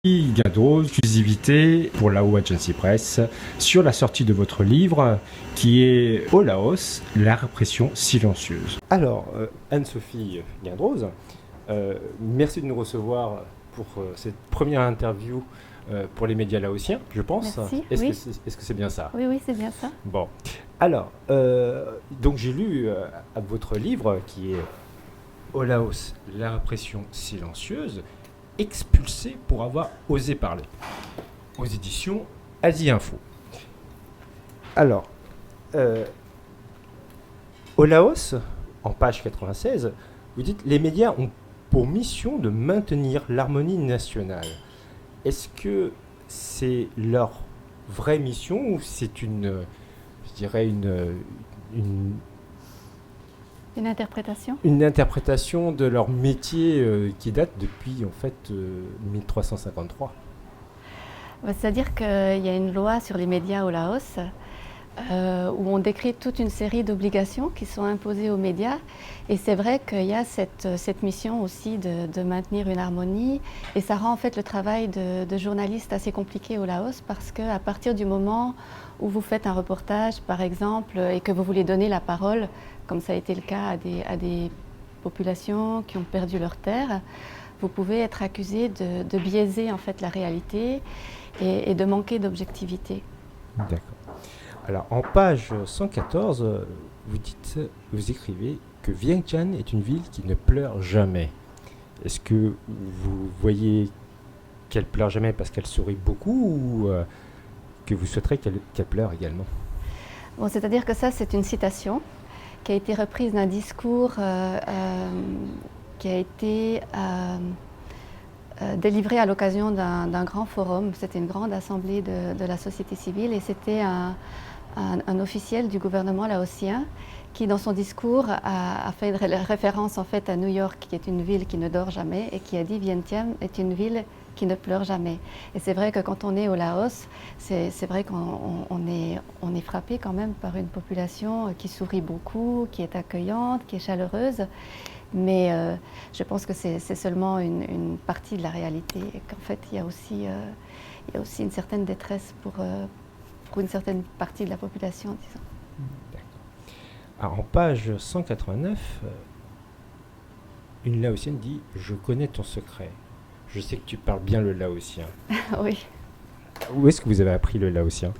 Guindreau, exclusivité pour Lao Agency Press sur la sortie de votre livre qui est Au Laos, la répression silencieuse. Alors, Anne-Sophie Guindreau, merci de nous recevoir pour cette première interview pour les médias laotiens, je pense. Merci. Est-ce que c'est bien ça? Oui, c'est bien ça. Bon. Alors, donc j'ai lu votre livre qui est Au Laos, la répression silencieuse, expulsé pour avoir osé parler, aux éditions Asie Info. Alors, au Laos, en page 96, vous dites « Les médias ont pour mission de maintenir l'harmonie nationale ». Est-ce que c'est leur vraie mission ou c'est une interprétation? Une interprétation de leur métier qui date depuis en fait 1353. C'est-à-dire qu'il y a une loi sur les médias au Laos où on décrit toute une série d'obligations qui sont imposées aux médias. Et c'est vrai qu'il y a cette mission aussi de maintenir une harmonie. Et ça rend en fait le travail de journaliste assez compliqué au Laos parce qu'à partir du moment où vous faites un reportage, par exemple, et que vous voulez donner la parole, comme ça a été le cas à des populations qui ont perdu leurs terres, vous pouvez être accusé de biaiser en fait la réalité et de manquer d'objectivité. D'accord. Alors en page 114, vous écrivez que Vientiane est une ville qui ne pleure jamais. Est-ce que vous voyez qu'elle pleure jamais parce qu'elle sourit beaucoup ou que vous souhaiterez qu'elle pleure également? Bon, c'est-à-dire que ça, c'est une citation qui a été reprise d'un discours qui a été délivré à l'occasion d'un grand forum. C'était une grande assemblée de la société civile et c'était un officiel du gouvernement laotien qui, dans son discours, a fait référence en fait à New York, qui est une ville qui ne dort jamais, et qui a dit Vientiane est une ville qui ne pleure jamais. Et c'est vrai que quand on est au Laos, c'est vrai qu'on est frappé quand même par une population qui sourit beaucoup, qui est accueillante, qui est chaleureuse. Mais je pense que c'est seulement une partie de la réalité et qu'en fait il y a aussi une certaine détresse pour une certaine partie de la population, disons. D'accord. Alors, en page 189, une Laotienne dit « Je connais ton secret. Je sais que tu parles bien le laotien. » Oui. Où est-ce que vous avez appris le laotien?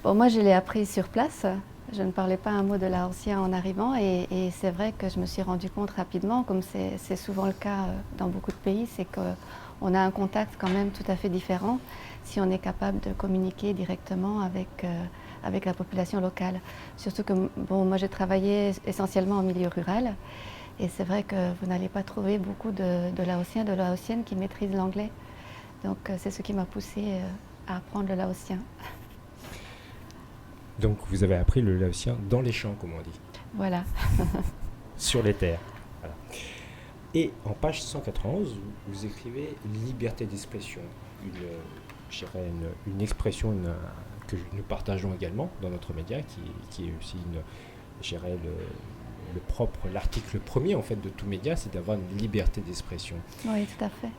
Bon, moi, je l'ai appris sur place. Je ne parlais pas un mot de laotien en arrivant et c'est vrai que je me suis rendu compte rapidement, comme c'est souvent le cas dans beaucoup de pays, c'est qu'on a un contact quand même tout à fait différent si on est capable de communiquer directement avec la population locale. Surtout que bon, moi, j'ai travaillé essentiellement en milieu rural et c'est vrai que vous n'allez pas trouver beaucoup de Laotiens, de Laotiennes qui maîtrisent l'anglais. Donc c'est ce qui m'a poussée à apprendre le laotien. Donc vous avez appris le laotien dans les champs, comme on dit. Voilà. Sur les terres. Voilà. Et en page 191, vous écrivez liberté d'expression, une expression que nous partageons également dans notre média, qui est aussi l'article premier en fait de tout média, c'est d'avoir une liberté d'expression. Oui, tout à fait.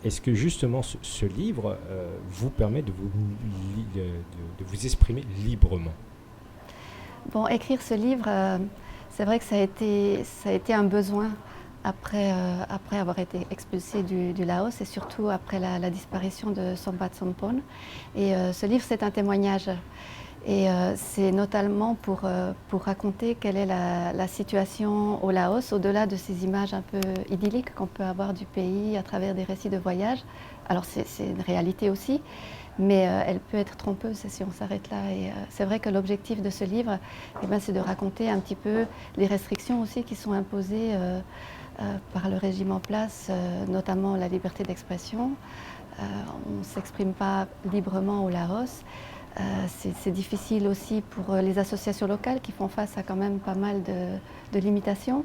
Est-ce que justement ce livre vous permet de vous exprimer librement? Bon, écrire ce livre, c'est vrai que ça a été un besoin après avoir été expulsé du Laos et surtout après la disparition de Sombath Somphone. Et ce livre, c'est un témoignage. Et c'est notamment pour raconter quelle est la situation au Laos, au-delà de ces images un peu idylliques qu'on peut avoir du pays à travers des récits de voyage. Alors c'est une réalité aussi, mais elle peut être trompeuse si on s'arrête là. Et c'est vrai que l'objectif de ce livre, c'est de raconter un petit peu les restrictions aussi qui sont imposées par le régime en place, notamment la liberté d'expression. On ne s'exprime pas librement au Laos. C'est difficile aussi pour les associations locales qui font face à quand même pas mal de limitations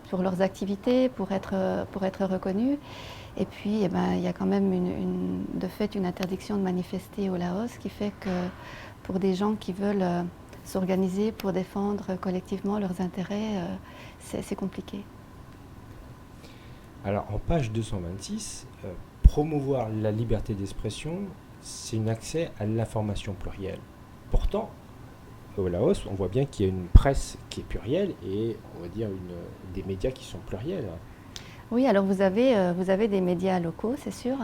sur leurs activités pour être reconnues. Et puis, il y a quand même de fait une interdiction de manifester au Laos qui fait que pour des gens qui veulent s'organiser pour défendre collectivement leurs intérêts, c'est compliqué. Alors, en page 226, promouvoir la liberté d'expression, c'est un accès à l'information plurielle. Pourtant, au Laos, on voit bien qu'il y a une presse qui est plurielle et, on va dire, des médias qui sont pluriels. Oui, alors vous avez des médias locaux, c'est sûr,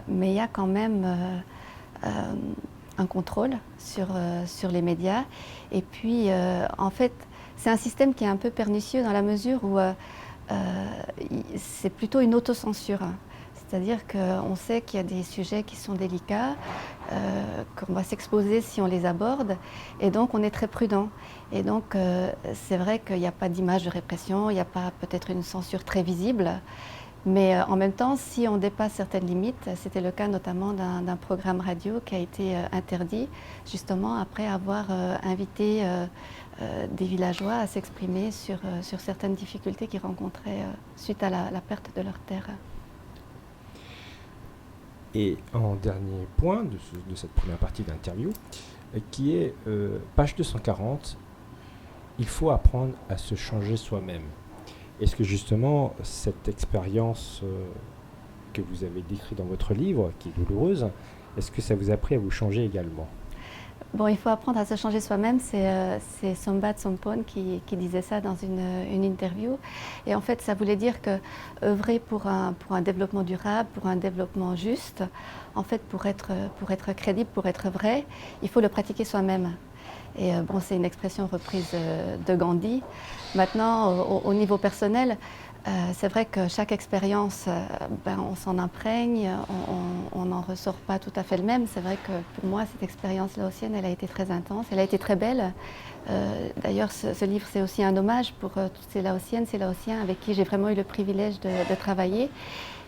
mais il y a quand même un contrôle sur les médias. Et puis, en fait, c'est un système qui est un peu pernicieux dans la mesure où c'est plutôt une autocensure. C'est-à-dire qu'on sait qu'il y a des sujets qui sont délicats, qu'on va s'exposer si on les aborde, et donc on est très prudent. Et donc c'est vrai qu'il n'y a pas d'image de répression, il n'y a pas peut-être une censure très visible, mais en même temps, si on dépasse certaines limites, c'était le cas notamment d'un programme radio qui a été interdit, justement après avoir invité des villageois à s'exprimer sur certaines difficultés qu'ils rencontraient suite à la perte de leurs terres. Et en dernier point de cette première partie d'interview, qui est page 240, il faut apprendre à se changer soi-même. Est-ce que justement cette expérience que vous avez décrite dans votre livre, qui est douloureuse, est-ce que ça vous a appris à vous changer également ? Bon, il faut apprendre à se changer soi-même, c'est Sombath Somphone qui disait ça dans une interview. Et en fait, ça voulait dire que œuvrer pour un développement durable, pour un développement juste, en fait, pour être crédible, pour être vrai, il faut le pratiquer soi-même. Et bon, c'est une expression reprise de Gandhi. Maintenant, au niveau personnel, c'est vrai que chaque expérience, on s'en imprègne, on n'en ressort pas tout à fait le même. C'est vrai que pour moi, cette expérience laotienne, elle a été très intense, elle a été très belle. D'ailleurs, ce livre, c'est aussi un hommage pour toutes ces Laotiennes, ces Laotiens avec qui j'ai vraiment eu le privilège de travailler.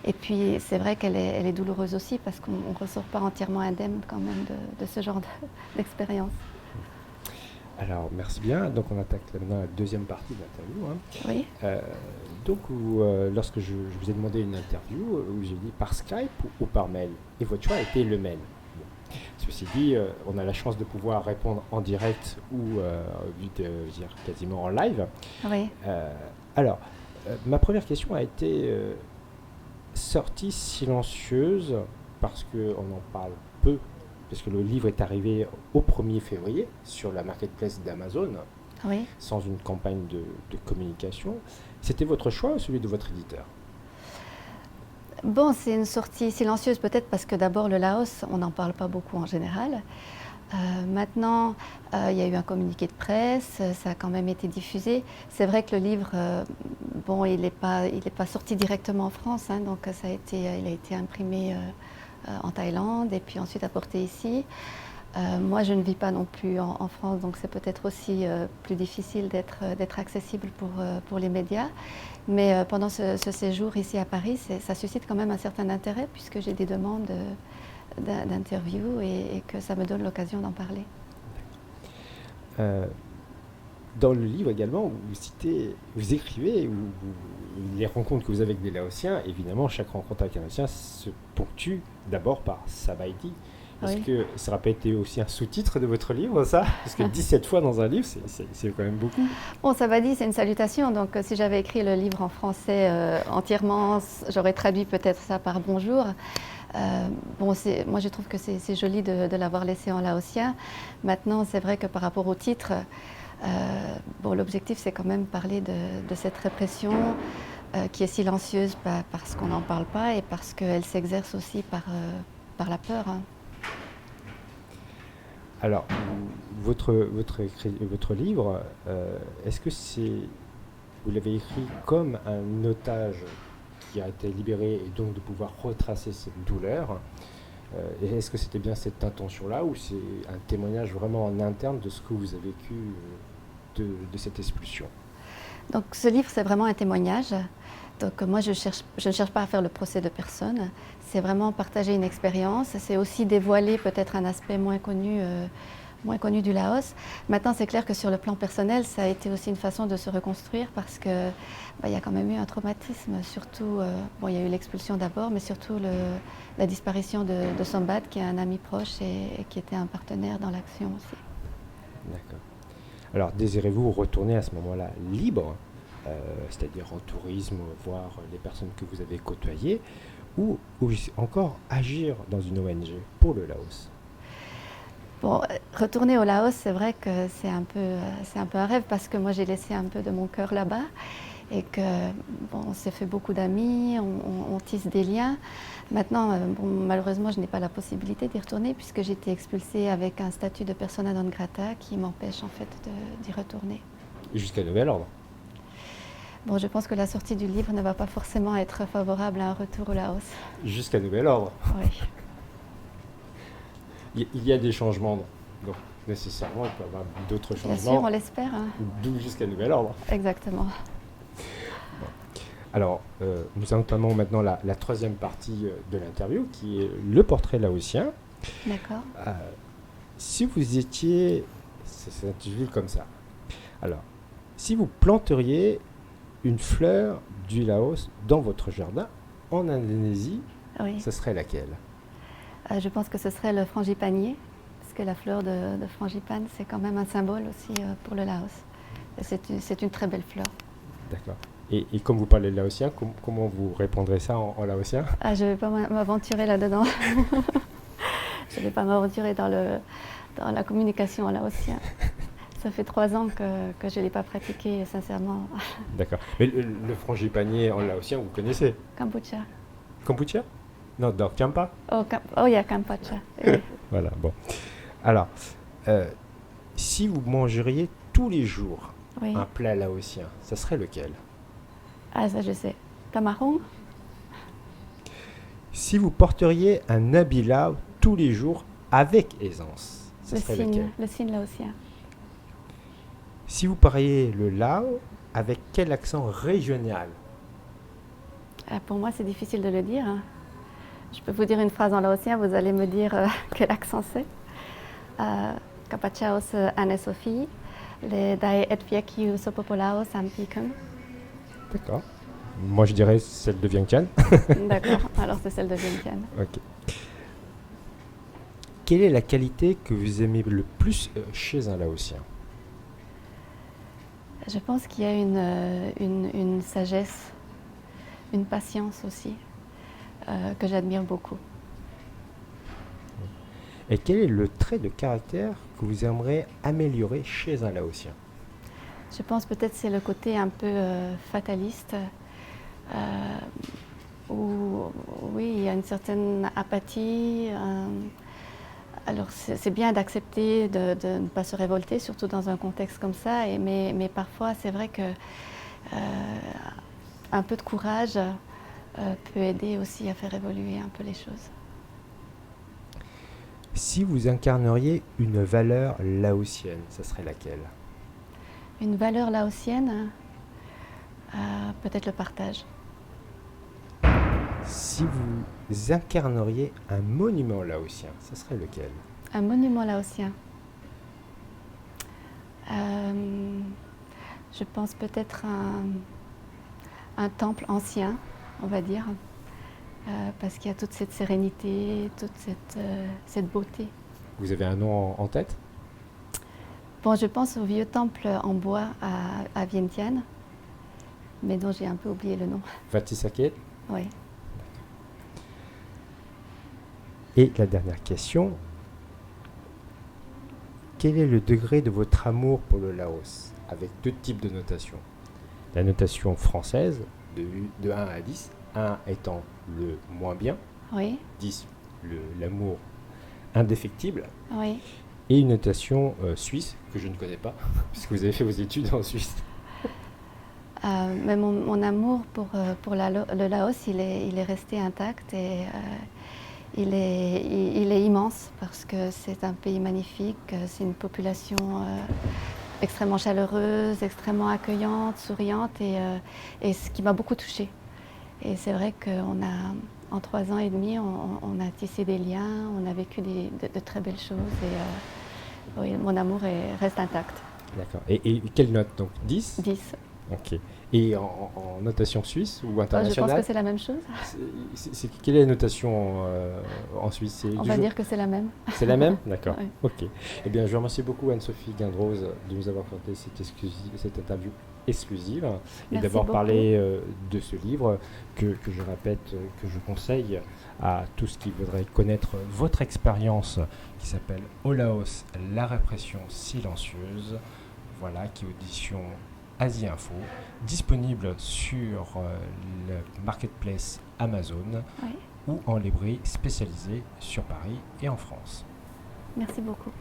Et puis, c'est vrai qu'elle est douloureuse aussi parce qu'on ne ressort pas entièrement indemne quand même de ce genre d'expérience. Alors, merci bien. Donc, on attaque maintenant la deuxième partie de l'interview. Oui. Donc, lorsque je vous ai demandé une interview, où j'ai dit par Skype ou par mail, et votre choix a été le mail. Bon. Ceci dit, on a la chance de pouvoir répondre en direct ou quasiment en live. Oui. Alors, ma première question a été sortie silencieuse parce qu'on en parle peu, parce que le livre est arrivé au 1er février sur la marketplace d'Amazon, Oui. sans une campagne de communication. C'était votre choix ou celui de votre éditeur ? Bon, c'est une sortie silencieuse peut-être parce que d'abord le Laos, on n'en parle pas beaucoup en général. Maintenant, il y a eu un communiqué de presse, ça a quand même été diffusé. C'est vrai que le livre, bon, il n'est pas sorti directement en France, hein, donc il a été imprimé en Thaïlande et puis ensuite apporté ici. Moi, je ne vis pas non plus en France, donc c'est peut-être aussi plus difficile d'être accessible pour les médias. Mais pendant ce séjour ici à Paris, ça suscite quand même un certain intérêt puisque j'ai des demandes d'interviews et que ça me donne l'occasion d'en parler. Dans le livre également, vous écrivez les rencontres que vous avez avec des Laotiens. Évidemment, chaque rencontre avec un Laotien se ponctue d'abord par Sabaïdi. Est-ce que ça n'aurait pas été aussi un sous-titre de votre livre, ça ? Parce que 17 fois dans un livre, c'est quand même beaucoup. Bon, Sabaïdi, c'est une salutation. Donc, si j'avais écrit le livre en français entièrement, j'aurais traduit peut-être ça par bonjour. Bon, moi, je trouve que c'est joli de l'avoir laissé en laotien. Maintenant, c'est vrai que par rapport au titre, bon, l'objectif, c'est quand même parler de cette répression qui est silencieuse parce qu'on n'en parle pas et parce qu'elle s'exerce aussi par la peur. Hein. Alors, votre livre, est-ce que vous l'avez écrit comme un otage qui a été libéré et donc de pouvoir retracer cette douleur et est-ce que c'était bien cette intention-là ou c'est un témoignage vraiment en interne de ce que vous avez vécu de cette expulsion ? Donc ce livre, c'est vraiment un témoignage. Donc moi, je ne cherche pas à faire le procès de personne. C'est vraiment partager une expérience. C'est aussi dévoiler peut-être un aspect moins connu du Laos. Maintenant, c'est clair que sur le plan personnel, ça a été aussi une façon de se reconstruire parce que il y a quand même eu un traumatisme. Surtout, il y a eu l'expulsion d'abord, mais surtout la disparition de Sombath, qui est un ami proche et qui était un partenaire dans l'action aussi. D'accord. Alors, désirez-vous retourner à ce moment-là libre, c'est-à-dire en tourisme, voir les personnes que vous avez côtoyées, ou encore agir dans une ONG pour le Laos? Bon, retourner au Laos, c'est vrai que c'est un peu un rêve parce que moi j'ai laissé un peu de mon cœur là-bas et que bon, on s'est fait beaucoup d'amis, on tisse des liens. Maintenant, bon, malheureusement, je n'ai pas la possibilité d'y retourner puisque j'ai été expulsée avec un statut de persona non grata qui m'empêche en fait d'y retourner. Et jusqu'à nouvel ordre. Bon, je pense que la sortie du livre ne va pas forcément être favorable à un retour au Laos. Jusqu'à nouvel ordre. Oui. Il y a des changements, donc nécessairement il peut y avoir d'autres Bien changements. sûr, on l'espère. Hein. D'où jusqu'à nouvel ordre. Exactement. Alors, nous entamons maintenant la troisième partie de l'interview, qui est le portrait laotien. D'accord. Si vous étiez, c'est intitulé comme ça. Alors, si vous planteriez une fleur du Laos dans votre jardin en Indonésie, Oui. ce serait laquelle? Je pense que ce serait le frangipanier, parce que la fleur de frangipane, c'est quand même un symbole aussi pour le Laos. Et c'est une très belle fleur. D'accord. Et comme vous parlez le laotien, comment vous répondrez ça en laotien? Je ne vais pas m'aventurer là-dedans. Je ne vais pas m'aventurer dans la communication en laotien. Ça fait 3 ans que je ne l'ai pas pratiqué, sincèrement. D'accord. Mais le frangipanier en laotien, vous connaissez? Kombucha. Kombucha? Non, dans Kampa. Oh, il y a Kampacha. Oui. Voilà, bon. Alors, si vous mangeriez tous les jours Oui. un plat laotien, ça serait lequel? Ah, ça je sais. Tamarong. Si vous porteriez un habit lao tous les jours avec aisance, ça Le serait signe, lequel? le signe laotien. Si vous parliez le lao, avec quel accent régional? Pour moi, c'est difficile de le dire. Hein. Je peux vous dire une phrase en laotien, vous allez me dire quel accent c'est. Kapachaos anesofi, le dae et vieki sopopolao sampikam. D'accord. Moi, je dirais celle de Vientiane. D'accord, alors c'est celle de Vientiane. Ok. Quelle est la qualité que vous aimez le plus chez un laotien? Je pense qu'il y a une sagesse, une patience aussi, que j'admire beaucoup. Et quel est le trait de caractère que vous aimeriez améliorer chez un laotien? Je pense peut-être c'est le côté un peu fataliste, où oui, il y a une certaine apathie. Alors c'est bien d'accepter de ne pas se révolter, surtout dans un contexte comme ça, mais parfois c'est vrai que un peu de courage peut aider aussi à faire évoluer un peu les choses. Si vous incarneriez une valeur laotienne, ça serait laquelle? Une valeur laotienne, peut-être le partage. Si vous incarneriez un monument laotien, ça serait lequel? Un monument laotien. Je pense peut-être un temple ancien, on va dire, parce qu'il y a toute cette sérénité, toute cette beauté. Vous avez un nom en tête? Bon, je pense au vieux temple en bois à Vientiane, mais dont j'ai un peu oublié le nom. Vatisake? Oui. Et la dernière question, quel est le degré de votre amour pour le Laos? Avec 2 types de notation. La notation française, de 1 à 10, 1 étant le moins bien, Oui. 10 l'amour indéfectible, Oui. et une notation suisse, que je ne connais pas, puisque vous avez fait vos études en Suisse. Mais mon amour pour le Laos, il est resté intact et il est immense parce que c'est un pays magnifique, c'est une population extrêmement chaleureuse, extrêmement accueillante, souriante et ce qui m'a beaucoup touchée. Et c'est vrai en 3 ans et demi, on a tissé des liens, on a vécu de très belles choses et oui, mon amour reste intact. D'accord. Et quelle note donc? 10? 10. Ok. Et en notation suisse ou Je internationale? pense que c'est la même chose. Quelle est la notation en Suisse? On va dire que c'est la même. C'est la même? D'accord. Oui. Ok. Eh bien, je vous remercie beaucoup Anne-Sophie Guindrose de nous avoir accordé cette interview exclusive et Merci d'avoir beaucoup. parlé de ce livre que je répète, que je conseille à tous qui voudraient connaître votre expérience qui s'appelle Au Laos, la répression silencieuse, voilà, qui est audition Asie Info, disponible sur le marketplace Amazon Oui. ou en librairie spécialisée sur Paris et en France. Merci beaucoup.